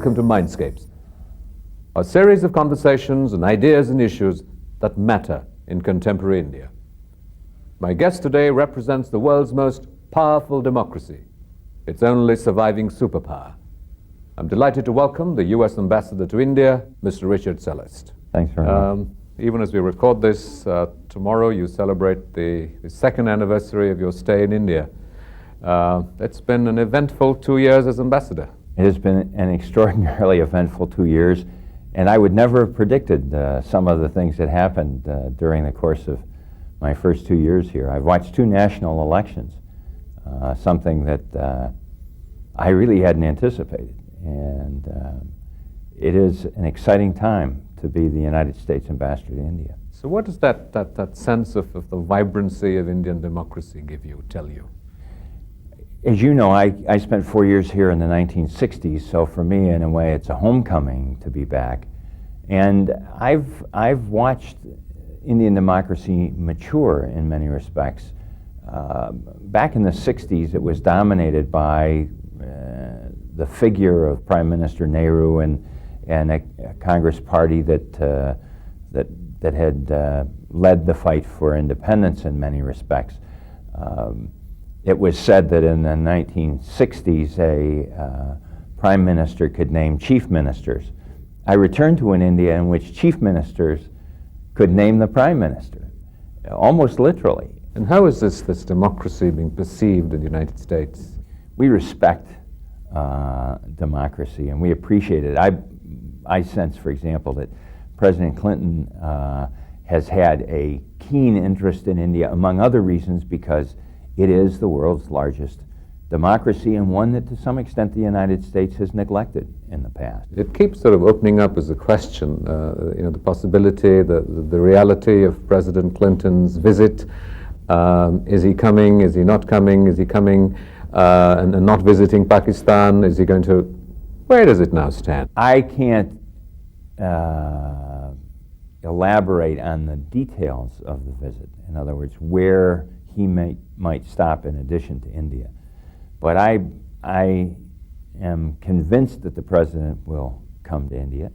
welcome to Mindscapes, a series of conversations and ideas and issues that matter in contemporary India. My guest today represents the world's most powerful democracy, its only surviving superpower. I'm delighted to welcome the U.S. Ambassador to India, Mr. Richard Celeste. Thanks very much. Even as we record this, tomorrow you celebrate the second anniversary of your stay in India. It's been an eventful 2 years as ambassador. It has been an extraordinarily eventful 2 years, and I would never have predicted some of the things that happened during the course of my first 2 years here. I've watched two national elections, something that I really hadn't anticipated, and it is an exciting time to be the United States ambassador to India. So what does that sense of the vibrancy of Indian democracy tell you? As you know, I spent 4 years here in the 1960s, so for me, in a way, it's a homecoming to be back. And I've watched Indian democracy mature in many respects. Back in the 60s, it was dominated by the figure of Prime Minister Nehru and a Congress party that had led the fight for independence in many respects. It was said that in the 1960s, a prime minister could name chief ministers. I returned to an India in which chief ministers could name the prime minister, almost literally. And how is this democracy being perceived in the United States? We respect democracy, and we appreciate it. I sense, for example, that President Clinton has had a keen interest in India, among other reasons, because it is the world's largest democracy, and one that to some extent the United States has neglected in the past. It keeps sort of opening up as a question, the possibility, the reality of President Clinton's visit. Is he coming? Is he not coming? Is he coming and not visiting Pakistan? Is he going to... Where does it now stand? I can't elaborate on the details of the visit. In other words, where he might stop in addition to India. But I am convinced that the president will come to India.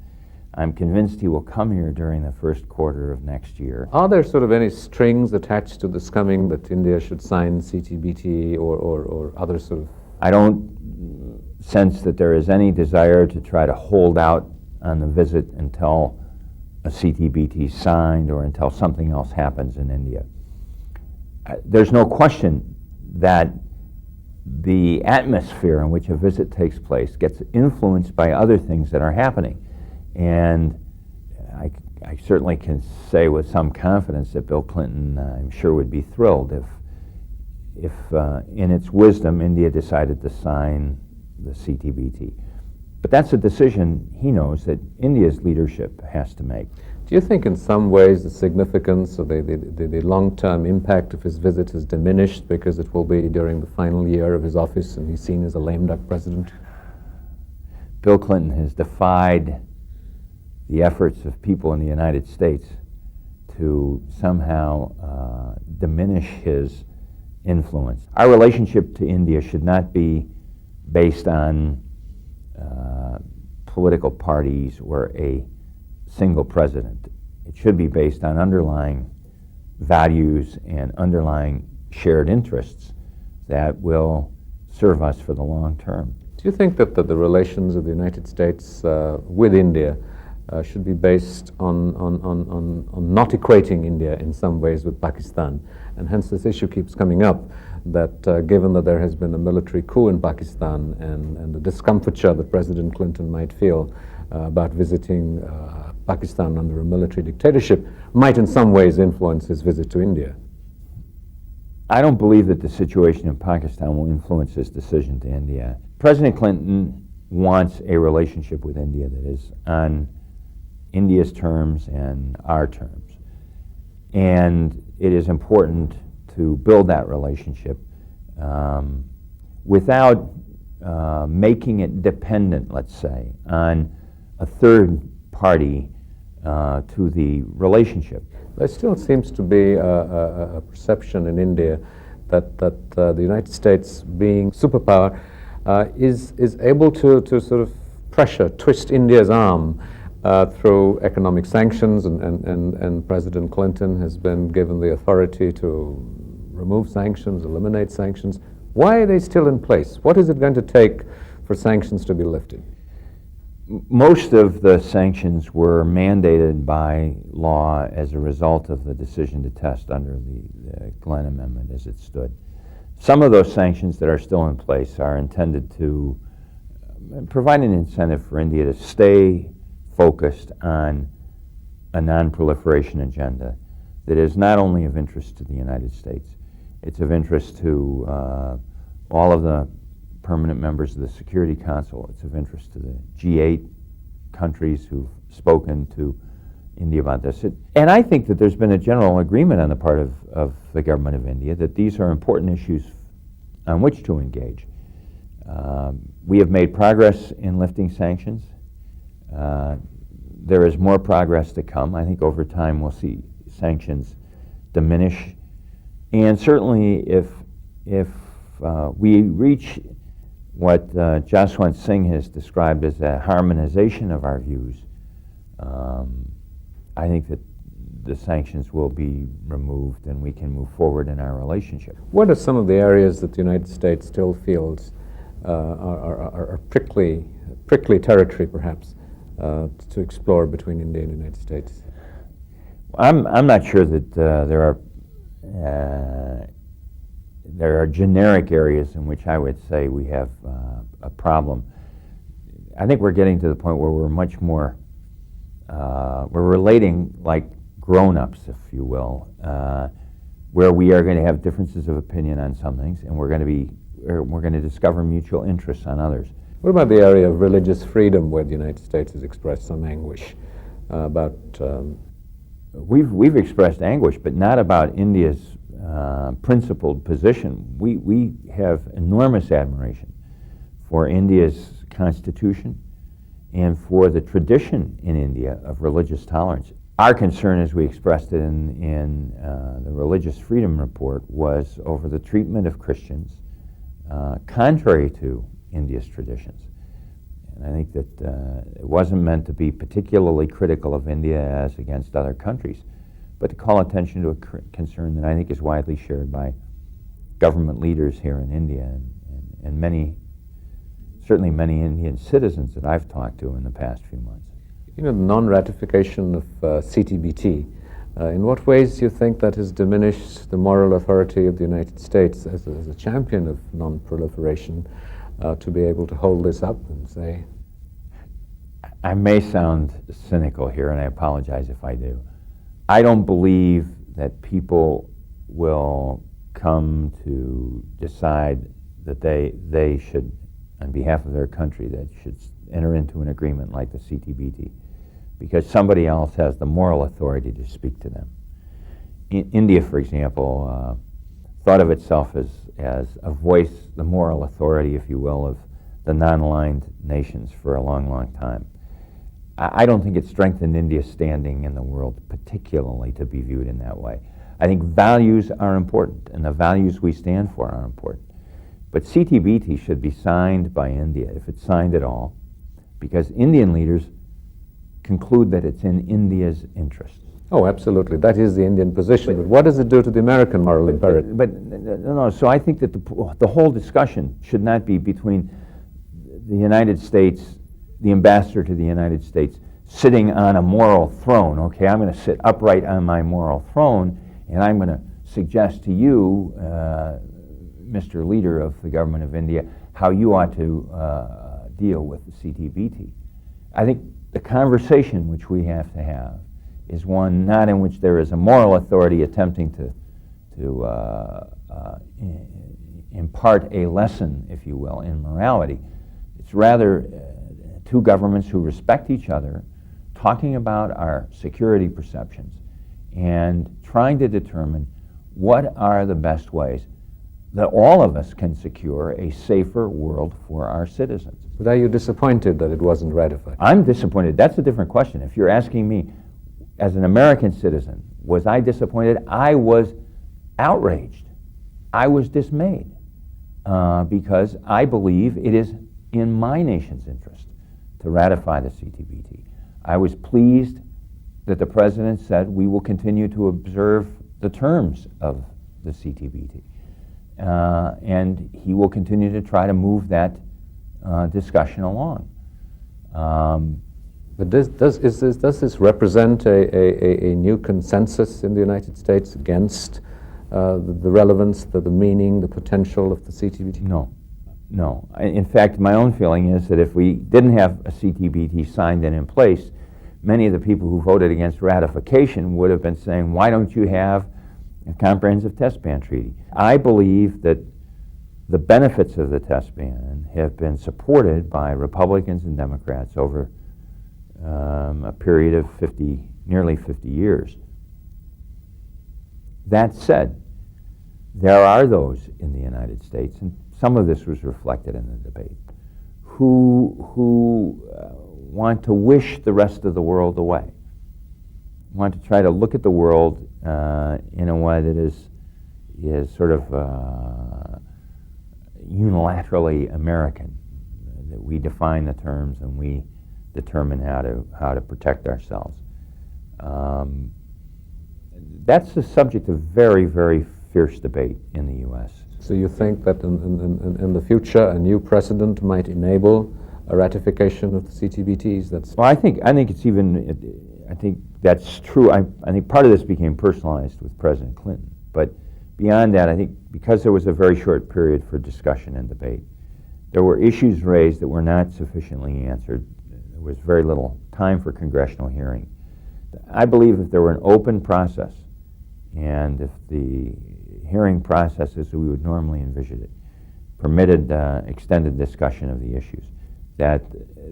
I'm convinced he will come here during the first quarter of next year. Are there sort of any strings attached to this coming, that India should sign CTBT or other sort of... I don't sense that there is any desire to try to hold out on the visit until a CTBT is signed or until something else happens in India. There's no question that the atmosphere in which a visit takes place gets influenced by other things that are happening. And I certainly can say with some confidence that Bill Clinton, I'm sure, would be thrilled if in its wisdom, India decided to sign the CTBT. But that's a decision he knows that India's leadership has to make. Do you think in some ways the significance or the long-term impact of his visit has diminished because it will be during the final year of his office and he's seen as a lame duck president? Bill Clinton has defied the efforts of people in the United States to somehow diminish his influence. Our relationship to India should not be based on political parties or a single president. It should be based on underlying values and underlying shared interests that will serve us for the long term. Do you think that the relations of the United States with India should be based on not equating India in some ways with Pakistan? And hence this issue keeps coming up that given that there has been a military coup in Pakistan and the discomfiture that President Clinton might feel about visiting Pakistan under a military dictatorship might in some ways influence his visit to India. I don't believe that the situation in Pakistan will influence his decision to India. President Clinton wants a relationship with India that is on India's terms and our terms. And it is important to build that relationship without making it dependent, let's say, on a third party to the relationship. There still seems to be a perception in India that the United States, being superpower, is able to sort of pressure, twist India's arm through economic sanctions, and President Clinton has been given the authority to remove sanctions, eliminate sanctions. Why are they still in place? What is it going to take for sanctions to be lifted? Most of the sanctions were mandated by law as a result of the decision to test under the Glenn Amendment as it stood. Some of those sanctions that are still in place are intended to provide an incentive for India to stay focused on a non-proliferation agenda that is not only of interest to the United States, it's of interest to all of the permanent members of the Security Council. It's of interest to the G8 countries who've spoken to India about this. And I think that there's been a general agreement on the part of the government of India that these are important issues on which to engage. We have made progress in lifting sanctions. There is more progress to come. I think over time we'll see sanctions diminish. And certainly if we reach what Jaswant Singh has described as a harmonization of our views, I think that the sanctions will be removed and we can move forward in our relationship. What are some of the areas that the United States still feels are prickly territory, perhaps, to explore between India and the United States? I'm not sure that there are generic areas in which I would say we have a problem. I think we're getting to the point where we're much more, we're relating like grown-ups, if you will, where we are going to have differences of opinion on some things, and we're going to discover mutual interests on others. What about the area of religious freedom, where the United States has expressed some anguish about? We've expressed anguish, but not about India's principled position. We have enormous admiration for India's constitution and for the tradition in India of religious tolerance. Our concern, as we expressed it in the Religious Freedom Report, was over the treatment of Christians contrary to India's traditions. And I think that it wasn't meant to be particularly critical of India as against other countries, but to call attention to a concern that I think is widely shared by government leaders here in India and many, certainly many Indian citizens that I've talked to in the past few months. You know, the non-ratification of CTBT, in what ways do you think that has diminished the moral authority of the United States as a champion of non-proliferation to be able to hold this up and say? I may sound cynical here, and I apologize if I do. I don't believe that people will come to decide that they should, on behalf of their country, that should enter into an agreement like the CTBT, because somebody else has the moral authority to speak to them. India, for example, thought of itself as a voice, the moral authority, if you will, of the non-aligned nations for a long, long time. I don't think it strengthened India's standing in the world particularly to be viewed in that way. I think values are important, and the values we stand for are important. But CTBT should be signed by India, if it's signed at all, because Indian leaders conclude that it's in India's interest. Oh, absolutely. That is the Indian position. But what does it do to the American moral imperative? But no, so I think that the whole discussion should not be between the United States, the ambassador to the United States, sitting on a moral throne. Okay, I'm going to sit upright on my moral throne, and I'm going to suggest to you, Mr. Leader of the government of India, how you ought to deal with the CTBT. I think the conversation which we have to have is one not in which there is a moral authority attempting to impart a lesson, if you will, in morality. It's rather two governments who respect each other, talking about our security perceptions and trying to determine what are the best ways that all of us can secure a safer world for our citizens. But are you disappointed that it wasn't ratified? I'm disappointed. That's a different question. If you're asking me, as an American citizen, was I disappointed? I was outraged. I was dismayed because I believe it is in my nation's interest to ratify the CTBT. I was pleased that the President said we will continue to observe the terms of the CTBT. And he will continue to try to move that discussion along. But does this represent a new consensus in the United States against the relevance, the meaning, the potential of the CTBT? No. In fact, my own feeling is that if we didn't have a CTBT signed and in place, many of the people who voted against ratification would have been saying, why don't you have a comprehensive test ban treaty? I believe that the benefits of the test ban have been supported by Republicans and Democrats over a period of nearly 50 years. That said, there are those in the United States, and some of this was reflected in the debate, who want to wish the rest of the world away, want to try to look at the world in a way that is sort of unilaterally American, that we define the terms and we determine how to protect ourselves. That's the subject of very, very fierce debate in the U.S. So you think that in the future a new precedent might enable a ratification of the CTBTs? Well, I think it's even. I think that's true. I think part of this became personalized with President Clinton, but beyond that, I think because there was a very short period for discussion and debate, there were issues raised that were not sufficiently answered. There was very little time for congressional hearing. I believe if there were an open process, and if the hearing process as we would normally envision it permitted extended discussion of the issues, that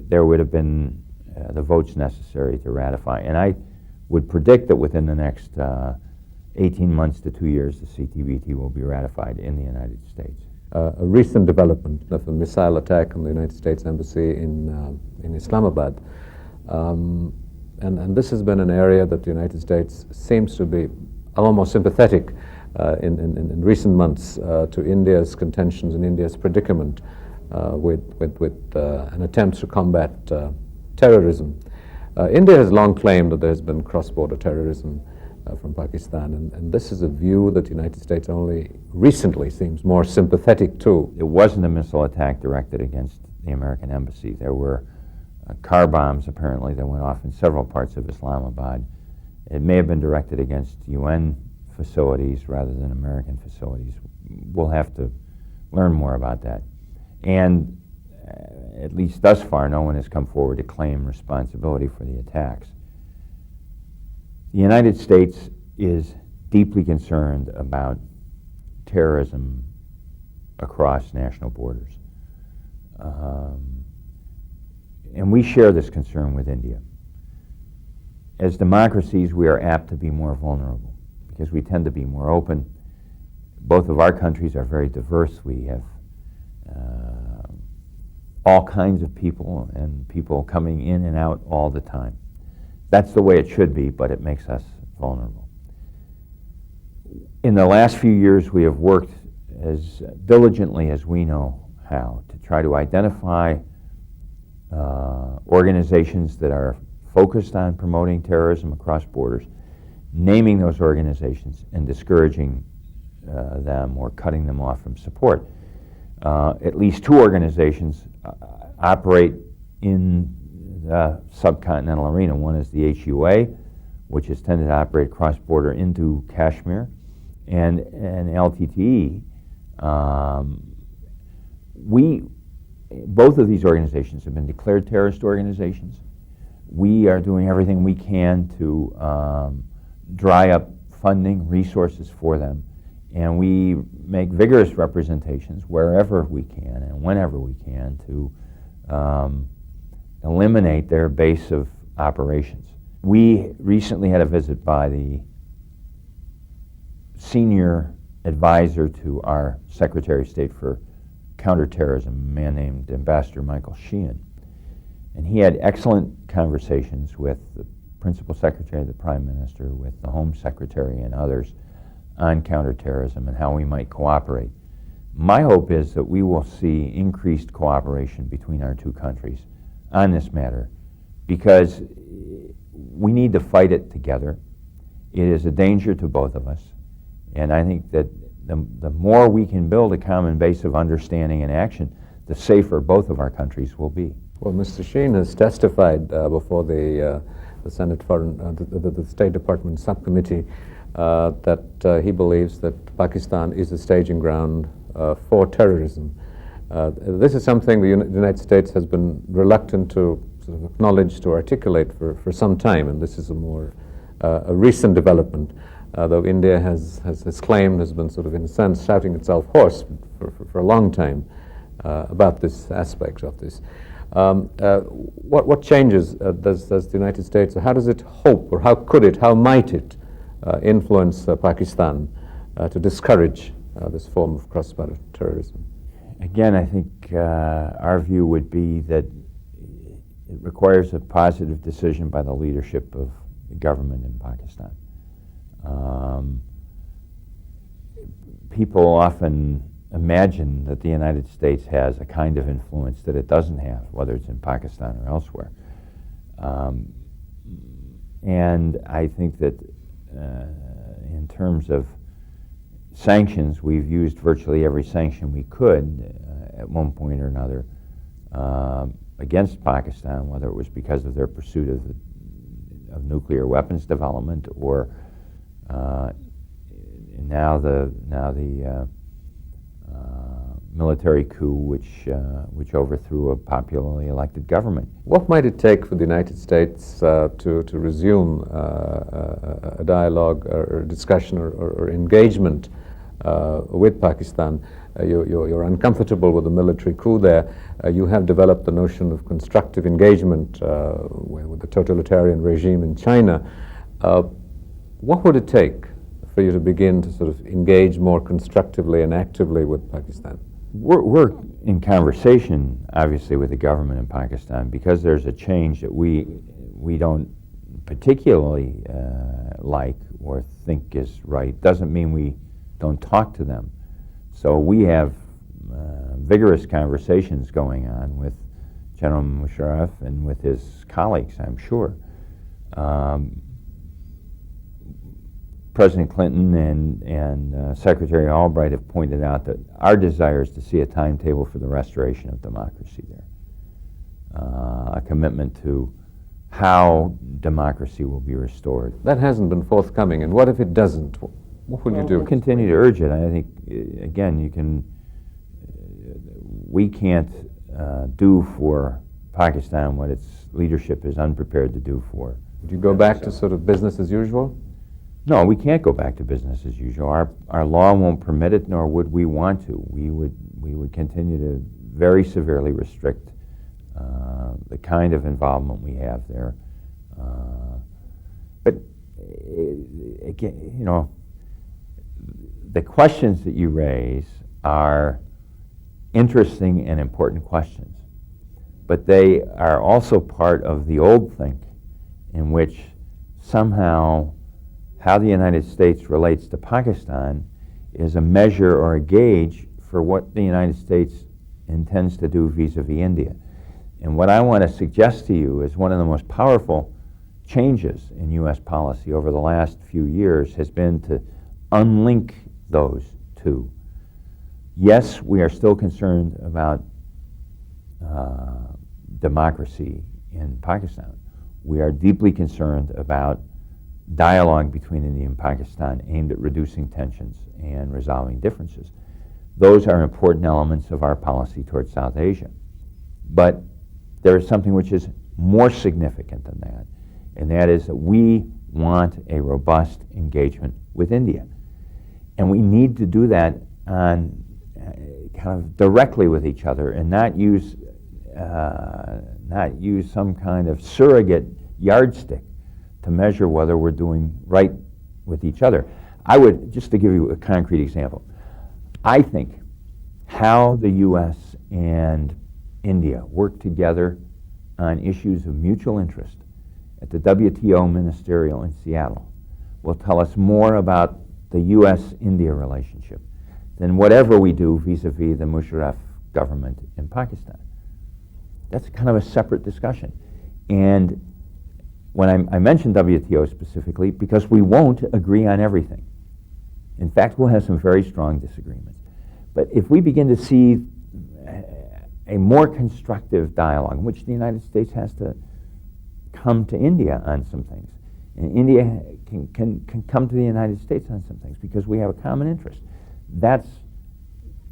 there would have been the votes necessary to ratify. And I would predict that within the next 18 months to 2 years, the CTBT will be ratified in the United States. A recent development of a missile attack on the United States Embassy in Islamabad. And this has been an area that the United States seems to be almost sympathetic in recent months to India's contentions and India's predicament with an attempt to combat terrorism. India has long claimed that there has been cross-border terrorism from Pakistan, and this is a view that the United States only recently seems more sympathetic to. It wasn't a missile attack directed against the American embassy. There were car bombs, apparently, that went off in several parts of Islamabad. It may have been directed against UN facilities rather than American facilities. We'll have to learn more about that. And at least thus far, no one has come forward to claim responsibility for the attacks. The United States is deeply concerned about terrorism across national borders. And we share this concern with India. As democracies, we are apt to be more vulnerable because we tend to be more open. Both of our countries are very diverse. We have all kinds of people and people coming in and out all the time. That's the way it should be, but it makes us vulnerable. In the last few years, we have worked as diligently as we know how to try to identify organizations that are focused on promoting terrorism across borders, naming those organizations and discouraging them or cutting them off from support. At least two organizations operate in the subcontinental arena. One is the HUA, which has tended to operate cross-border into Kashmir, and LTTE. Both of these organizations have been declared terrorist organizations. We are doing everything we can to dry up funding, resources for them, and we make vigorous representations wherever we can and whenever we can to eliminate their base of operations. We recently had a visit by the senior advisor to our Secretary of State for Counterterrorism, a man named Ambassador Michael Sheehan. And he had excellent conversations with the Principal Secretary of the Prime Minister, with the Home Secretary and others on counterterrorism and how we might cooperate. My hope is that we will see increased cooperation between our two countries on this matter because we need to fight it together. It is a danger to both of us. And I think that the more we can build a common base of understanding and action, the safer both of our countries will be. Well, Mr. Sheen has testified before the Senate Foreign, the State Department subcommittee that he believes that Pakistan is a staging ground for terrorism. This is something the United States has been reluctant to sort of acknowledge, to articulate for some time, and this is a more a recent development, though India has claimed, has been sort of in a sense shouting itself hoarse for a long time about this aspect of this. What changes does the United States, or how does it hope, or how could it, how might it influence Pakistan to discourage this form of cross-border terrorism? Again, I think our view would be that it requires a positive decision by the leadership of the government in Pakistan. People often imagine that the United States has a kind of influence that it doesn't have, whether it's in Pakistan or elsewhere. And I think that in terms of sanctions, we've used virtually every sanction we could at one point or another against Pakistan, whether it was because of their pursuit of nuclear weapons development or now the military coup which overthrew a popularly elected government. What might it take for the United States to resume a dialogue or discussion or engagement with Pakistan? You're uncomfortable with the military coup there. You have developed the notion of constructive engagement with the totalitarian regime in China. What would it take for you to begin to sort of engage more constructively and actively with Pakistan? We're in conversation, obviously, with the government in Pakistan because there's a change that we don't particularly like or think is right. Doesn't mean we don't talk to them. So we have vigorous conversations going on with General Musharraf and with his colleagues, I'm sure. President Clinton and Secretary Albright have pointed out that our desire is to see a timetable for the restoration of democracy there, a commitment to how democracy will be restored. That hasn't been forthcoming, and what if it doesn't? What will you do? We'll continue to urge it. I think, again, we can't do for Pakistan what its leadership is unprepared to do for. Would you go back to sort of business as usual? No, we can't go back to business as usual. Our law won't permit it, nor would we want to. We would continue to very severely restrict the kind of involvement we have there. But again, the questions that you raise are interesting and important questions, but they are also part of the old think in which somehow how the United States relates to Pakistan is a measure or a gauge for what the United States intends to do vis-a-vis India. And what I want to suggest to you is one of the most powerful changes in U.S. policy over the last few years has been to unlink those two. Yes, we are still concerned about democracy in Pakistan. We are deeply concerned about dialogue between India and Pakistan aimed at reducing tensions and resolving differences. Those are important elements of our policy towards South Asia. But there is something which is more significant than that, and that is that we want a robust engagement with India. And we need to do that on kind of directly with each other and not use some kind of surrogate yardstick to measure whether we're doing right with each other. I would, just to give you a concrete example, I think how the U.S. and India work together on issues of mutual interest at the WTO Ministerial in Seattle will tell us more about the U.S.-India relationship than whatever we do vis-a-vis the Musharraf government in Pakistan. That's kind of a separate discussion. And when I mentioned WTO specifically, because we won't agree on everything. In fact, we'll have some very strong disagreements. But if we begin to see a more constructive dialogue, in which the United States has to come to India on some things, and India can come to the United States on some things because we have a common interest, that's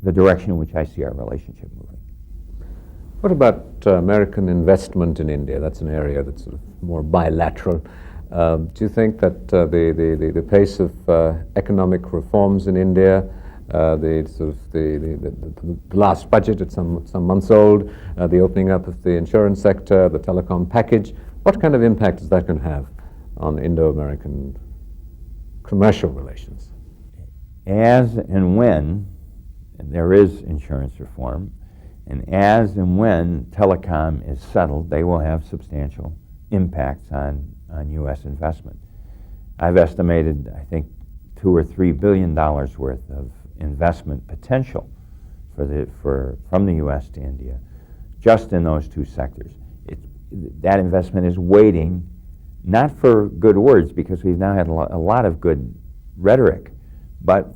the direction in which I see our relationship moving. What about American investment in India? That's an area that's sort of more bilateral. Do you think that the pace of economic reforms in India, the last budget, it's some months old, the opening up of the insurance sector, the telecom package, what kind of impact is that going to have on Indo-American commercial relations? As and when there is insurance reform, and as and when telecom is settled, they will have substantial impacts on U.S. investment. I've estimated, I think, $2 or $3 billion worth of investment potential from the U.S. to India, just in those two sectors. That investment is waiting, not for good words, because we've now had a lot of good rhetoric, but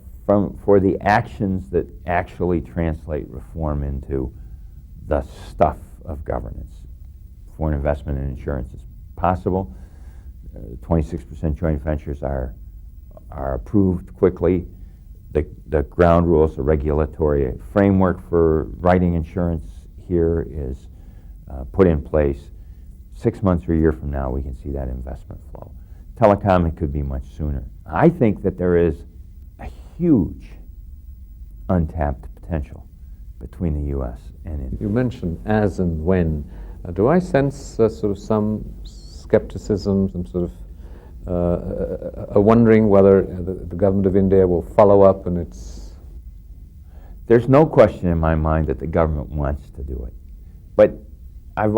for the actions that actually translate reform into the stuff of governance. Foreign investment in insurance is possible. 26% joint ventures are approved quickly. The ground rules, the regulatory framework for writing insurance here is put in place. 6 months or a year from now, we can see that investment flow. Telecom, it could be much sooner. I think that there is a huge untapped potential between the U.S. and India. You mentioned as and when. Do I sense sort of some skepticism, some sort of wondering whether the government of India will follow up and it's... There's no question in my mind that the government wants to do it. But as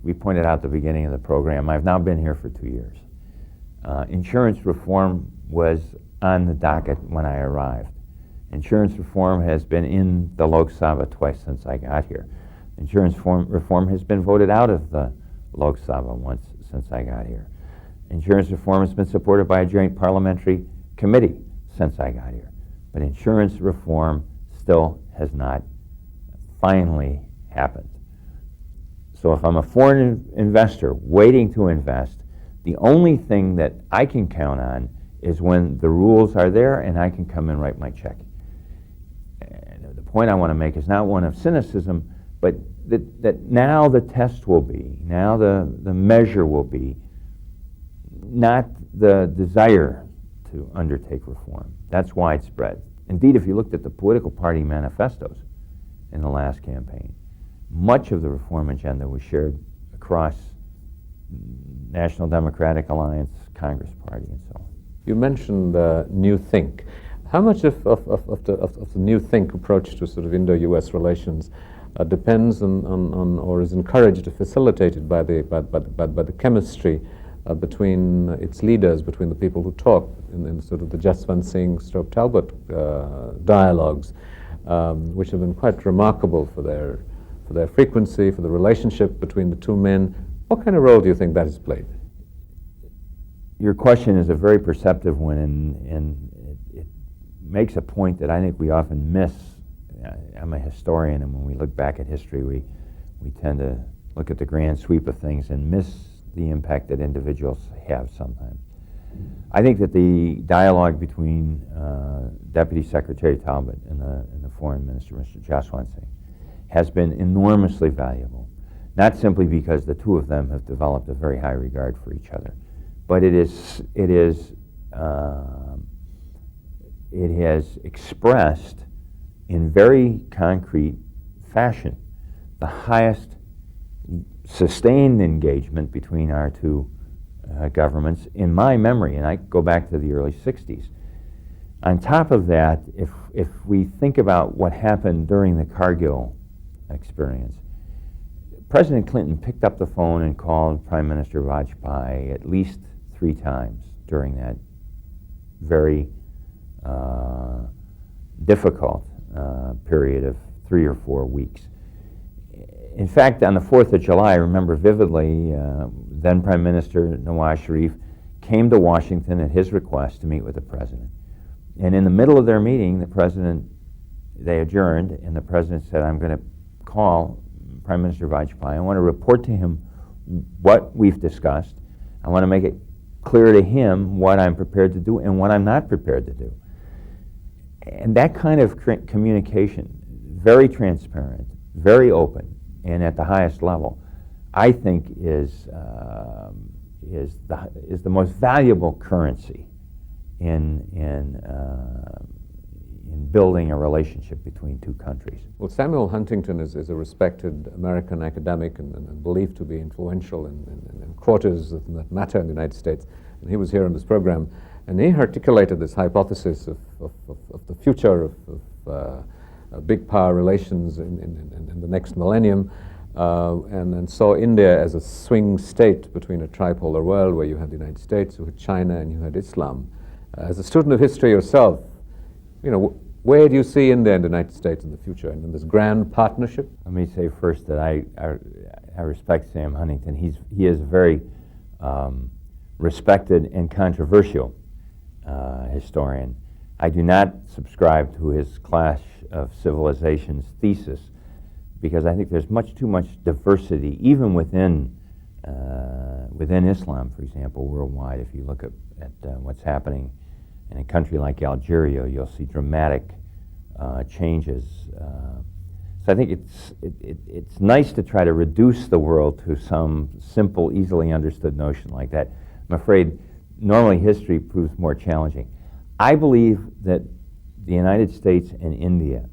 we pointed out at the beginning of the program, I've now been here for 2 years. Insurance reform was on the docket when I arrived. Insurance reform has been in the Lok Sabha twice since I got here. Insurance reform has been voted out of the Lok Sabha once since I got here. Insurance reform has been supported by a joint parliamentary committee since I got here. But insurance reform still has not finally happened. So if I'm a foreign investor waiting to invest, the only thing that I can count on is when the rules are there and I can come and write my check. And the point I want to make is not one of cynicism, but that now the test will be, now the measure will be, not the desire to undertake reform. That's widespread. Indeed, if you looked at the political party manifestos in the last campaign, much of the reform agenda was shared across National Democratic Alliance, Congress Party, and so on. You mentioned New Think. How much of the New Think approach to sort of Indo-U.S. relations depends on or is encouraged or facilitated by the chemistry between its leaders, between the people who talk in sort of the Jaswant Singh / Talbot dialogues, which have been quite remarkable for their frequency, for the relationship between the two men. What kind of role do you think that has played? Your question is a very perceptive one, and it makes a point that I think we often miss. I'm a historian, and when we look back at history, we tend to look at the grand sweep of things and miss the impact that individuals have sometimes. I think that the dialogue between Deputy Secretary Talbot and the Foreign Minister, Mr. Jaswant Singh, has been enormously valuable, not simply because the two of them have developed a very high regard for each other, but it has expressed in very concrete fashion the highest sustained engagement between our two governments in my memory, and I go back to the early 60s. On top of that, if we think about what happened during the Cargill experience, President Clinton picked up the phone and called Prime Minister Vajpayee at least 3 times during that very difficult period of 3 or 4 weeks. In fact, on the 4th of July, I remember vividly, then Prime Minister Nawaz Sharif came to Washington at his request to meet with the President. And in the middle of their meeting, they adjourned, and the President said, I'm going to call Prime Minister Vajpayee. I want to report to him what we've discussed. I want to make it clear to him what I'm prepared to do and what I'm not prepared to do. And that kind of communication, very transparent, very open, and at the highest level, I think is the most valuable currency in building a relationship between two countries. Well, Samuel Huntington is a respected American academic and believed to be influential in quarters that matter in the United States. And he was here on this program, and he articulated this hypothesis of the future of big power relations in the next millennium, and saw India as a swing state between a tripolar world where you had the United States, you had China, and you had Islam. As a student of history yourself, where do you see India and the United States in the future, and in this grand partnership? Let me say first that I respect Sam Huntington. He is a very respected and controversial historian. I do not subscribe to his Clash of Civilizations thesis, because I think there's much too much diversity, even within Islam, for example, worldwide. If you look at what's happening in a country like Algeria, you'll see dramatic changes. So I think it's nice to try to reduce the world to some simple, easily understood notion like that. I'm afraid normally history proves more challenging. I believe that the United States and India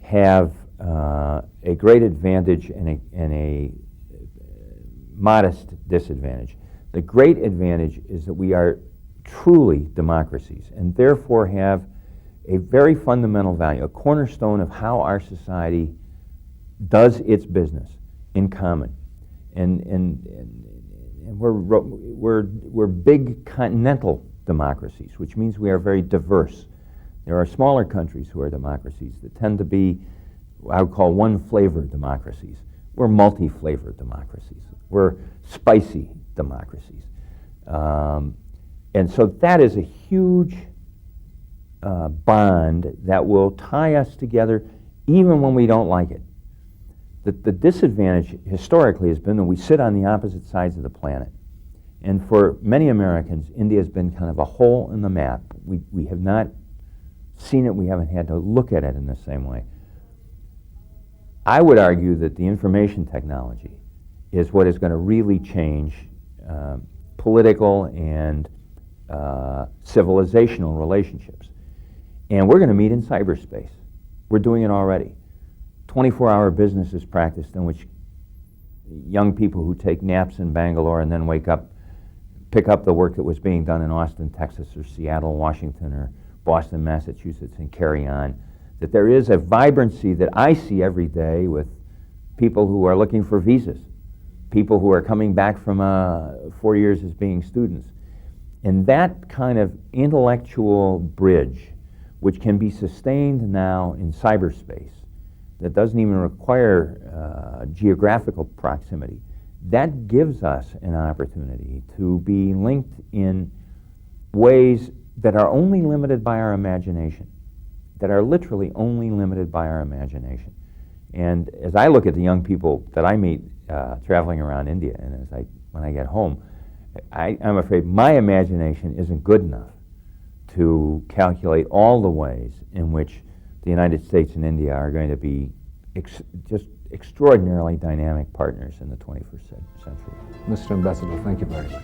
have a great advantage and a modest disadvantage. The great advantage is that we are truly democracies, and therefore have a very fundamental value, a cornerstone of how our society does its business in common. And we're big continental democracies, which means we are very diverse. There are smaller countries who are democracies that tend to be, I would call, one-flavor democracies. We're multi-flavor democracies. We're spicy democracies. And so that is a huge bond that will tie us together even when we don't like it. The disadvantage historically has been that we sit on the opposite sides of the planet. And for many Americans, India has been kind of a hole in the map. We have not seen it. We haven't had to look at it in the same way. I would argue that the information technology is what is going to really change political and civilizational relationships. And we're going to meet in cyberspace. We're doing it already. 24-hour business is practiced in which young people who take naps in Bangalore and then wake up, pick up the work that was being done in Austin, Texas, or Seattle, Washington, or Boston, Massachusetts, and carry on. That there is a vibrancy that I see every day with people who are looking for visas, people who are coming back from 4 years as being students. And that kind of intellectual bridge, which can be sustained now in cyberspace, that doesn't even require geographical proximity, that gives us an opportunity to be linked in ways that are only limited by our imagination, that are literally only limited by our imagination. And as I look at the young people that I meet traveling around India, and when I get home, I'm afraid my imagination isn't good enough to calculate all the ways in which the United States and India are going to be just extraordinarily dynamic partners in the 21st century. Mr. Ambassador, thank you very much.